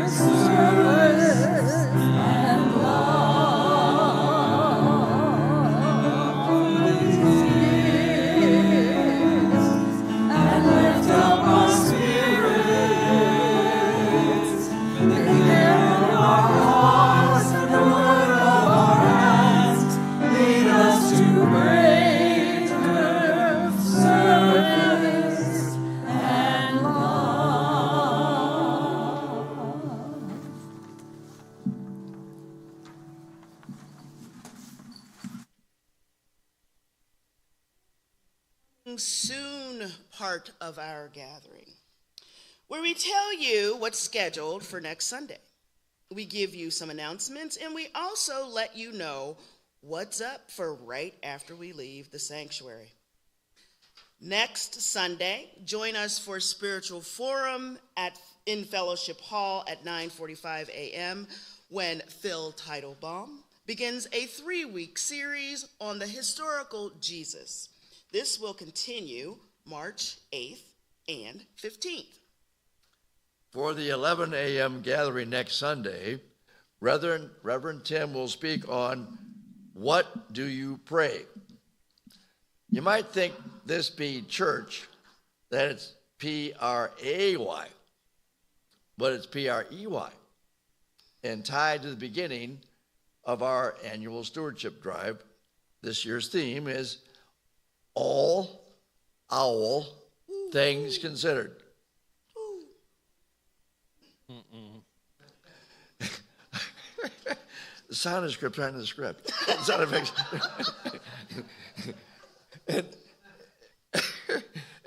service and love. Offer these gifts and lift up our spirits with the care of our hearts and the work of our hands. Lead us to greater service and love. Soon part of our gathering, where we tell you what's scheduled for next Sunday. we give you some announcements, and we also let you know what's up for right after we leave the sanctuary. Next Sunday, join us for Spiritual Forum in Fellowship Hall at 9:45 a.m. when Phil Teitelbaum begins a 3-week series on the historical Jesus. This will continue March 8th and 15th. For the 11 a.m. gathering next Sunday, Reverend Tim will speak on What Do You Pray? You might think this be church, that it's P-R-A-Y, but it's P-R-E-Y, and tied to the beginning of our annual stewardship drive. This year's theme is All Owl Things Considered. The sound of script, trying to the script. Sound effects.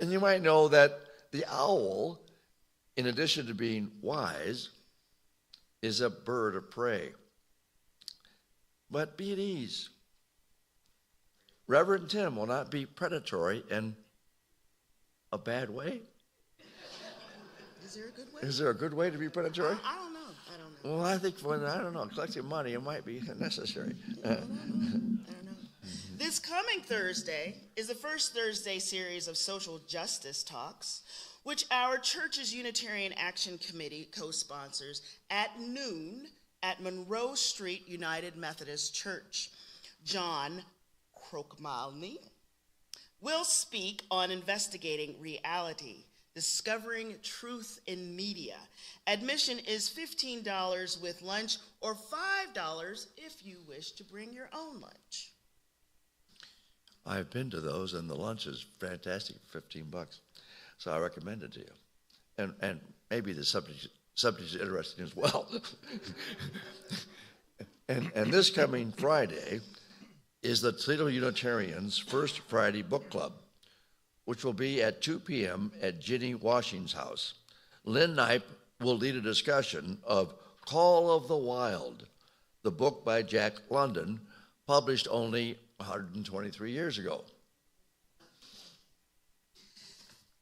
And you might know that the owl, in addition to being wise, is a bird of prey. But be at ease. Reverend Tim will not be predatory in a bad way. Is there a good way? Is there a good way to be predatory? I don't know. Well, I think collecting money, it might be necessary. I don't know. This coming Thursday is the first Thursday series of social justice talks, which our church's Unitarian Action Committee co-sponsors at noon at Monroe Street United Methodist Church. John Krokmalny will speak on investigating reality, discovering truth in media. Admission is $15 with lunch or $5 if you wish to bring your own lunch. I've been to those, and the lunch is fantastic, $15. So I recommend it to you. And maybe the subject is interesting as well. and this coming Friday is the Toledo Unitarians' First Friday Book Club, which will be at 2 p.m. at Ginny Washing's house. Lynn Knipe will lead a discussion of Call of the Wild, the book by Jack London, published only 123 years ago.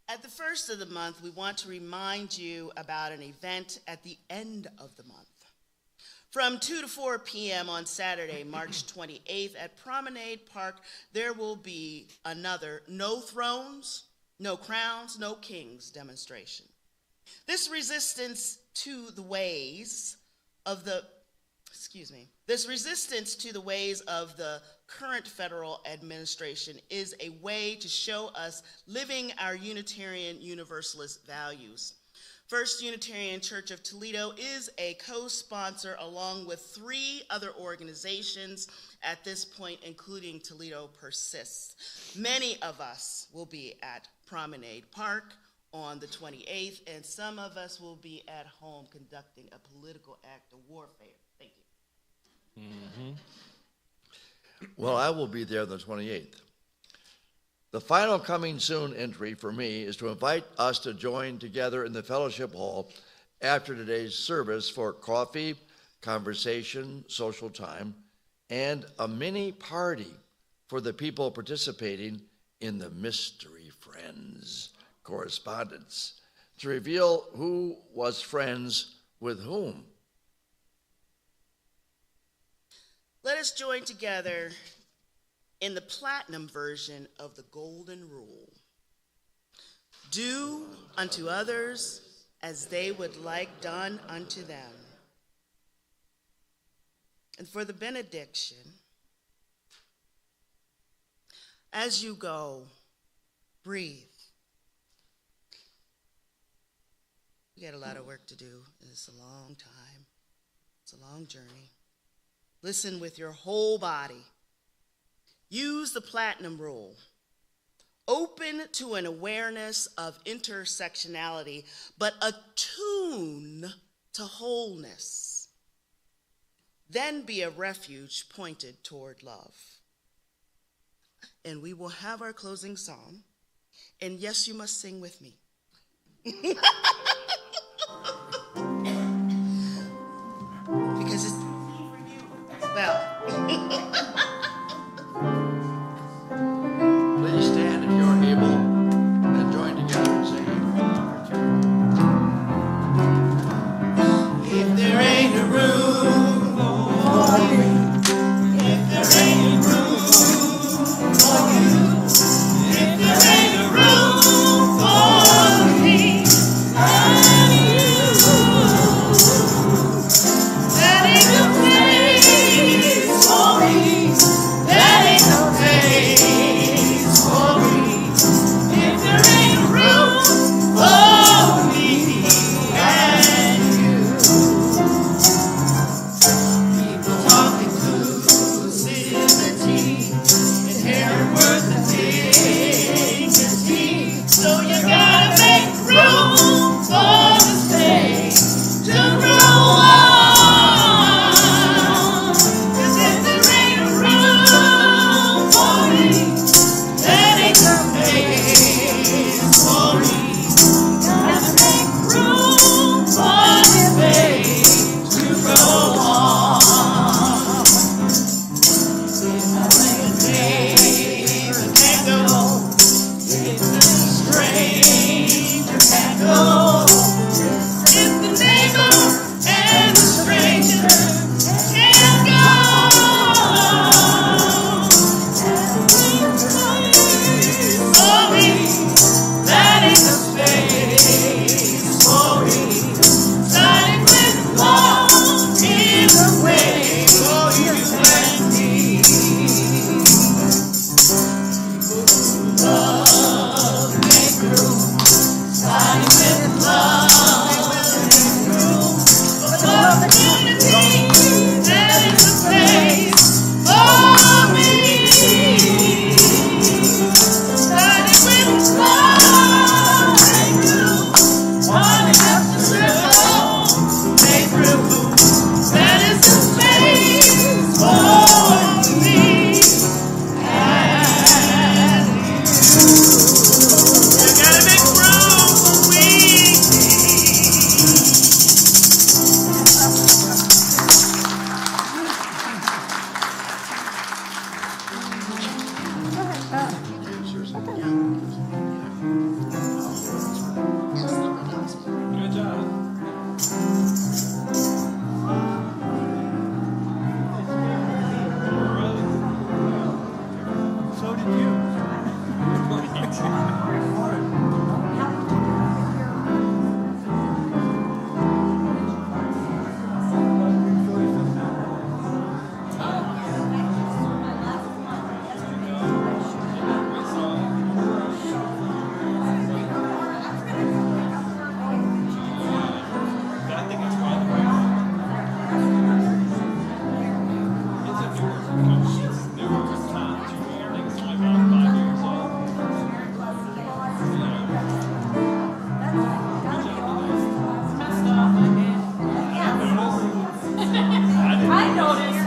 At the first of the month, we want to remind you about an event at the end of the month. From 2 to 4 p.m. on Saturday, March 28th at Promenade Park, there will be another No Thrones, No Crowns, No Kings demonstration. This resistance to the ways of the current federal administration is a way to show us living our Unitarian Universalist values. First Unitarian Church of Toledo is a co-sponsor along with 3 other organizations at this point, including Toledo Persists. Many of us will be at Promenade Park on the 28th, and some of us will be at home conducting a political act of warfare. Thank you. Mm-hmm. Well, I will be there on the 28th. The final coming soon entry for me is to invite us to join together in the fellowship hall after today's service for coffee, conversation, social time, and a mini party for the people participating in the Mystery Friends correspondence to reveal who was friends with whom. Let us join together in the platinum version of the Golden Rule. Do unto others as they would like done unto them. And for the benediction, as you go, breathe. We got a lot of work to do. It's a long time. It's a long journey. Listen with your whole body. Use the platinum rule. Open to an awareness of intersectionality, but attuned to wholeness. Then be a refuge pointed toward love. And we will have our closing song. And yes, you must sing with me. notice